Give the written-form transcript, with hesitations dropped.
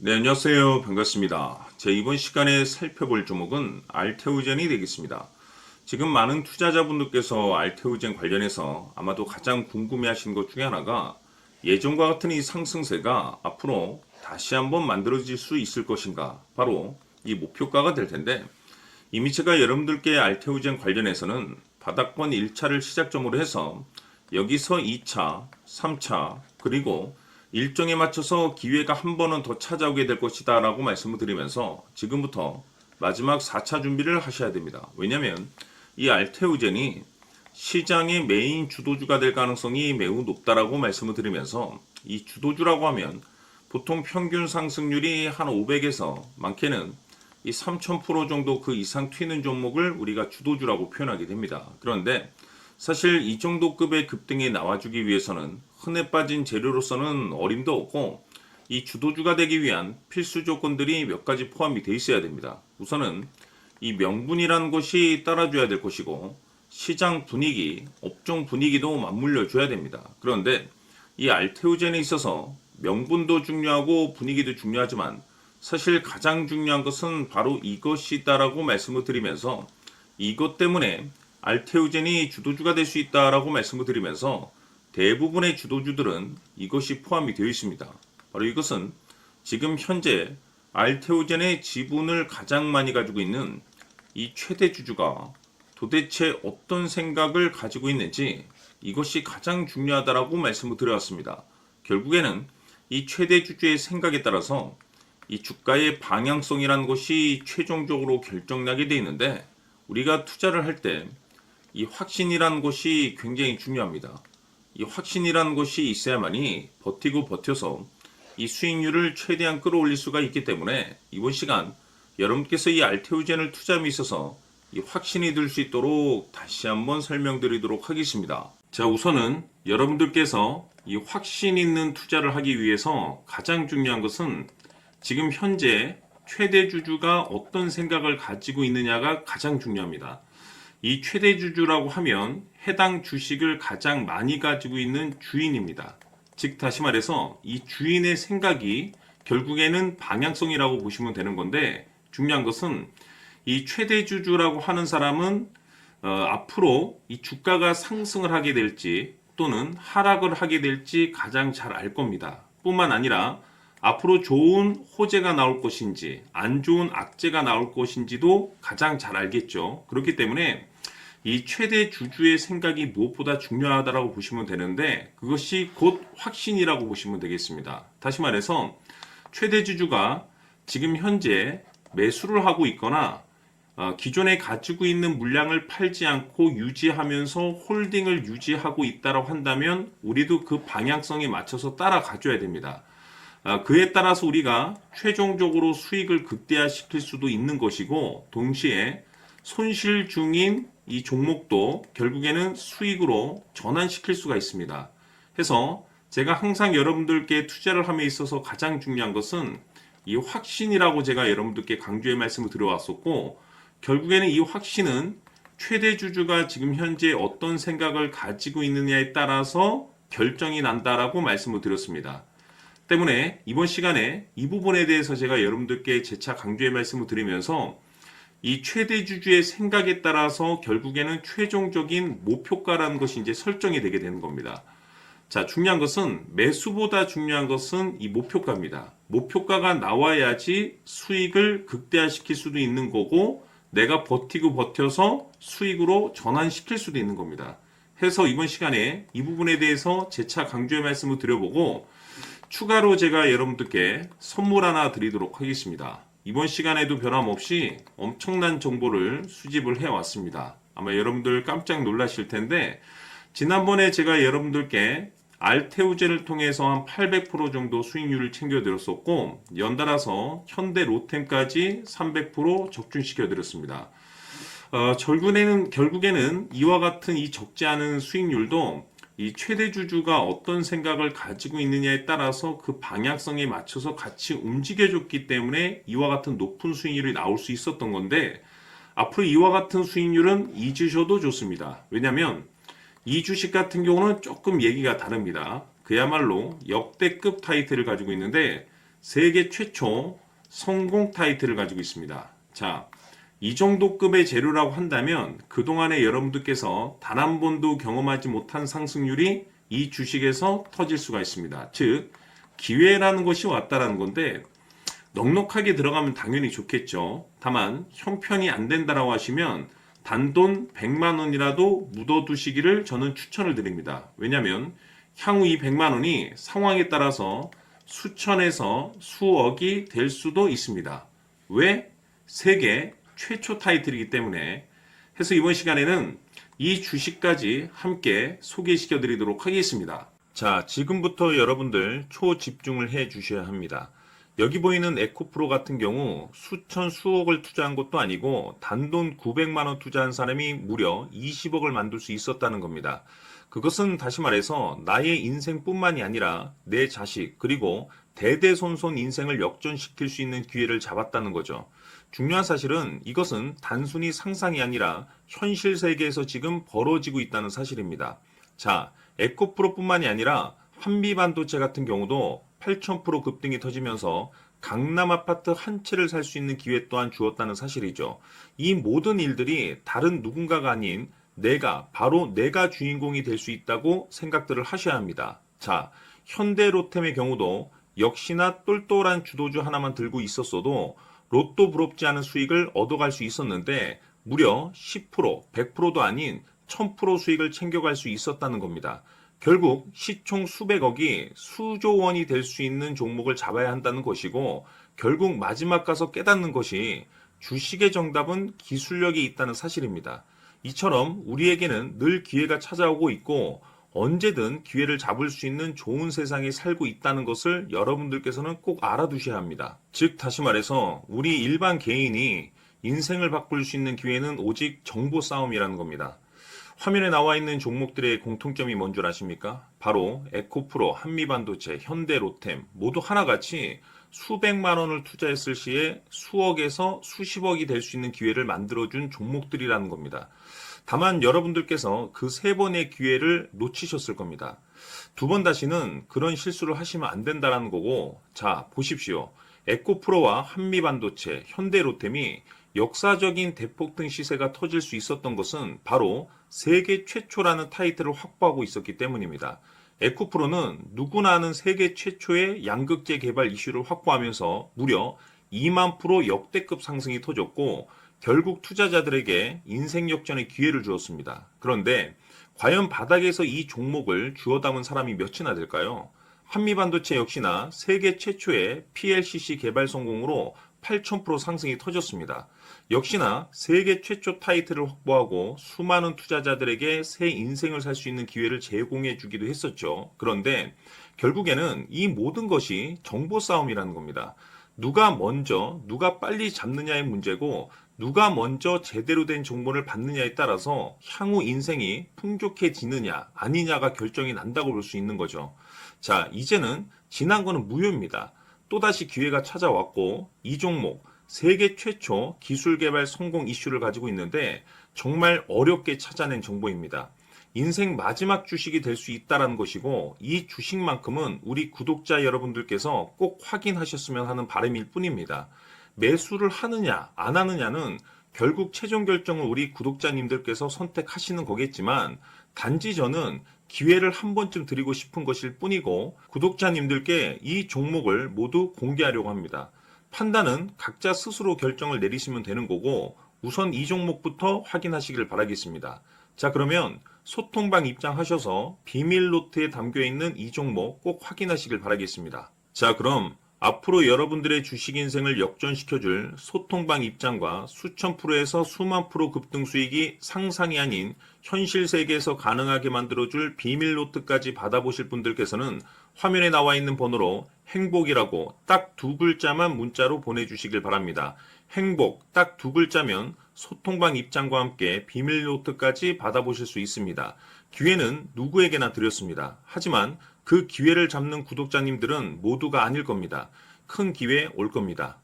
네, 안녕하세요. 반갑습니다. 이번 시간에 살펴볼 종목은 알테오젠이 되겠습니다. 지금 많은 투자자분들께서 알테오젠 관련해서 아마도 가장 궁금해 하시는 것 중에 하나가 예전과 같은 이 상승세가 앞으로 다시 한번 만들어질 수 있을 것인가, 바로 이 목표가가 될 텐데, 이미 제가 여러분들께 알테오젠 관련해서는 바닥권 1차를 시작점으로 해서 여기서 2차, 3차, 그리고 일정에 맞춰서 기회가 한 번은 더 찾아오게 될 것이다 라고 말씀을 드리면서 지금부터 마지막 4차 준비를 하셔야 됩니다. 왜냐하면 이 알테오젠이 시장의 메인 주도주가 될 가능성이 매우 높다라고 말씀을 드리면서, 이 주도주라고 하면 보통 평균 상승률이 한 500에서 많게는 이 3000% 정도 그 이상 튀는 종목을 우리가 주도주라고 표현하게 됩니다. 그런데 사실 이 정도 급의 급등이 나와주기 위해서는 흔해 빠진 재료로서는 어림도 없고, 이 주도주가 되기 위한 필수 조건들이 몇 가지 포함이 되어 있어야 됩니다. 우선은 이 명분이라는 것이 따라줘야 될 것이고, 시장 분위기, 업종 분위기도 맞물려 줘야 됩니다. 그런데 이 알테오젠에 있어서 명분도 중요하고 분위기도 중요하지만 사실 가장 중요한 것은 바로 이것이다라고 말씀을 드리면서, 이것 때문에 알테오젠이 주도주가 될 수 있다라고 말씀을 드리면서 대부분의 주도주들은 이것이 포함이 되어 있습니다. 바로 이것은 지금 현재 알테오젠의 지분을 가장 많이 가지고 있는 이 최대 주주가 도대체 어떤 생각을 가지고 있는지, 이것이 가장 중요하다라고 말씀을 드려왔습니다. 결국에는 이 최대 주주의 생각에 따라서 이 주가의 방향성이라는 것이 최종적으로 결정나게 되어 있는데, 우리가 투자를 할 때 이 확신이라는 것이 굉장히 중요합니다. 이 확신이라는 것이 있어야만이 버티고 버텨서 이 수익률을 최대한 끌어올릴 수가 있기 때문에, 이번 시간 여러분께서 이 알테오젠을 투자함에 있어서 이 확신이 들 수 있도록 다시 한번 설명드리도록 하겠습니다. 자, 우선은 여러분들께서 이 확신 있는 투자를 하기 위해서 가장 중요한 것은 지금 현재 최대 주주가 어떤 생각을 가지고 있느냐가 가장 중요합니다. 이 최대 주주라고 하면 해당 주식을 가장 많이 가지고 있는 주인입니다. 즉 다시 말해서 이 주인의 생각이 결국에는 방향성이라고 보시면 되는 건데, 중요한 것은 이 최대 주주라고 하는 사람은 앞으로 이 주가가 상승을 하게 될지 또는 하락을 하게 될지 가장 잘 알 겁니다. 뿐만 아니라 앞으로 좋은 호재가 나올 것인지 안 좋은 악재가 나올 것인지도 가장 잘 알겠죠. 그렇기 때문에 이 최대 주주의 생각이 무엇보다 중요하다고 보시면 되는데, 그것이 곧 확신이라고 보시면 되겠습니다. 다시 말해서 최대 주주가 지금 현재 매수를 하고 있거나 기존에 가지고 있는 물량을 팔지 않고 유지하면서 홀딩을 유지하고 있다고 한다면 우리도 그 방향성에 맞춰서 따라가줘야 됩니다. 그에 따라서 우리가 최종적으로 수익을 극대화시킬 수도 있는 것이고, 동시에 손실 중인 이 종목도 결국에는 수익으로 전환시킬 수가 있습니다. 해서 제가 항상 여러분들께 투자를 함에 있어서 가장 중요한 것은 이 확신이라고 제가 여러분들께 강조의 말씀을 드려왔었고, 결국에는 이 확신은 최대 주주가 지금 현재 어떤 생각을 가지고 있느냐에 따라서 결정이 난다라고 말씀을 드렸습니다. 때문에 이번 시간에 이 부분에 대해서 제가 여러분들께 재차 강조의 말씀을 드리면서 이 최대 주주의 생각에 따라서 결국에는 최종적인 목표가라는 것이 이제 설정이 되게 되는 겁니다. 자, 중요한 것은 매수보다 중요한 것은 이 목표가입니다. 목표가가 나와야지 수익을 극대화시킬 수도 있는 거고, 내가 버티고 버텨서 수익으로 전환시킬 수도 있는 겁니다. 해서 이번 시간에 이 부분에 대해서 재차 강조의 말씀을 드려보고, 추가로 제가 여러분들께 선물 하나 드리도록 하겠습니다. 이번 시간에도 변함없이 엄청난 정보를 수집을 해왔습니다. 아마 여러분들 깜짝 놀라실 텐데, 지난번에 제가 여러분들께 알테오젠을 통해서 한 800% 정도 수익률을 챙겨드렸었고, 연달아서 현대 로템까지 300% 적중시켜드렸습니다. 결국에는 이와 같은 이 적지 않은 수익률도 이 최대 주주가 어떤 생각을 가지고 있느냐에 따라서 그 방향성에 맞춰서 같이 움직여줬기 때문에 이와 같은 높은 수익률이 나올 수 있었던 건데, 앞으로 이와 같은 수익률은 잊으셔도 좋습니다. 왜냐하면 이 주식 같은 경우는 조금 얘기가 다릅니다. 그야말로 역대급 타이틀을 가지고 있는데, 세계 최초 성공 타이틀을 가지고 있습니다. 자, 이 정도 급의 재료라고 한다면 그동안에 여러분들께서 단 한 번도 경험하지 못한 상승률이 이 주식에서 터질 수가 있습니다. 즉, 기회라는 것이 왔다라는 건데 넉넉하게 들어가면 당연히 좋겠죠. 다만 형편이 안 된다라고 하시면 단돈 100만 원이라도 묻어두시기를 저는 추천을 드립니다. 왜냐하면 향후 이 100만 원이 상황에 따라서 수천에서 수억이 될 수도 있습니다. 왜? 세계 최초 타이틀이기 때문에. 해서 이번 시간에는 이 주식까지 함께 소개시켜 드리도록 하겠습니다. 자, 지금부터 여러분들 초집중을 해 주셔야 합니다. 여기 보이는 에코프로 같은 경우 수천 수억을 투자한 것도 아니고 단돈 900만 원 투자한 사람이 무려 20억을 만들 수 있었다는 겁니다. 그것은 다시 말해서 나의 인생뿐만이 아니라 내 자식 그리고 대대손손 인생을 역전시킬 수 있는 기회를 잡았다는 거죠. 중요한 사실은 이것은 단순히 상상이 아니라 현실 세계에서 지금 벌어지고 있다는 사실입니다. 자, 에코프로뿐만이 아니라 한미반도체 같은 경우도 8,000% 급등이 터지면서 강남 아파트 한 채를 살 수 있는 기회 또한 주었다는 사실이죠. 이 모든 일들이 다른 누군가가 아닌 바로 내가 주인공이 될 수 있다고 생각들을 하셔야 합니다. 자, 현대로템의 경우도 역시나 똘똘한 주도주 하나만 들고 있었어도 로또 부럽지 않은 수익을 얻어갈 수 있었는데 무려 10%, 100%도 아닌 1000% 수익을 챙겨갈 수 있었다는 겁니다. 결국 시총 수백억이 수조 원이 될 수 있는 종목을 잡아야 한다는 것이고 결국 마지막 가서 깨닫는 것이 주식의 정답은 기술력이 있다는 사실입니다. 이처럼 우리에게는 늘 기회가 찾아오고 있고 언제든 기회를 잡을 수 있는 좋은 세상에 살고 있다는 것을 여러분들께서는 꼭 알아두셔야 합니다. 즉 다시 말해서 우리 일반 개인이 인생을 바꿀 수 있는 기회는 오직 정보 싸움이라는 겁니다. 화면에 나와 있는 종목들의 공통점이 뭔 줄 아십니까? 바로 에코프로, 한미반도체, 현대로템 모두 하나같이 수백만 원을 투자했을 시에 수억에서 수십억이 될 수 있는 기회를 만들어준 종목들이라는 겁니다. 다만 여러분들께서 그 세 번의 기회를 놓치셨을 겁니다. 두 번 다시는 그런 실수를 하시면 안 된다는 거고, 자, 보십시오. 에코프로와 한미반도체, 현대로템이 역사적인 대폭등 시세가 터질 수 있었던 것은 바로 세계 최초라는 타이틀을 확보하고 있었기 때문입니다. 에코프로는 누구나 아는 세계 최초의 양극재 개발 이슈를 확보하면서 무려 2만 프로 역대급 상승이 터졌고 결국 투자자들에게 인생 역전의 기회를 주었습니다. 그런데 과연 바닥에서 이 종목을 주워 담은 사람이 몇이나 될까요? 한미반도체 역시나 세계 최초의 PLCC 개발 성공으로 8,000% 상승이 터졌습니다. 역시나 세계 최초 타이틀을 확보하고 수많은 투자자들에게 새 인생을 살 수 있는 기회를 제공해 주기도 했었죠. 그런데 결국에는 이 모든 것이 정보 싸움이라는 겁니다. 누가 먼저, 누가 빨리 잡느냐의 문제고 누가 먼저 제대로 된 정보를 받느냐에 따라서 향후 인생이 풍족해지느냐 아니냐가 결정이 난다고 볼 수 있는 거죠. 자, 이제는 지난 거는 무효입니다. 또다시 기회가 찾아왔고 이 종목 세계 최초 기술 개발 성공 이슈를 가지고 있는데 정말 어렵게 찾아낸 정보입니다. 인생 마지막 주식이 될 수 있다는 것이고 이 주식만큼은 우리 구독자 여러분들께서 꼭 확인하셨으면 하는 바람일 뿐입니다. 매수를 하느냐 안 하느냐는 결국 최종 결정을 우리 구독자님들께서 선택하시는 거겠지만 단지 저는 기회를 한 번쯤 드리고 싶은 것일 뿐이고 구독자님들께 이 종목을 모두 공개하려고 합니다. 판단은 각자 스스로 결정을 내리시면 되는 거고 우선 이 종목부터 확인하시길 바라겠습니다. 자, 그러면 소통방 입장하셔서 비밀 노트에 담겨 있는 이 종목 꼭 확인하시길 바라겠습니다. 자, 그럼 앞으로 여러분들의 주식 인생을 역전시켜줄 소통방 입장과 수천 프로에서 수만 프로 급등 수익이 상상이 아닌 현실 세계에서 가능하게 만들어줄 비밀 노트까지 받아보실 분들께서는 화면에 나와 있는 번호로 행복이라고 딱 두 글자만 문자로 보내주시길 바랍니다. 행복 딱 두 글자면 소통방 입장과 함께 비밀 노트까지 받아보실 수 있습니다. 기회는 누구에게나 드렸습니다. 하지만 그 기회를 잡는 구독자님들은 모두가 아닐 겁니다. 큰 기회 올 겁니다.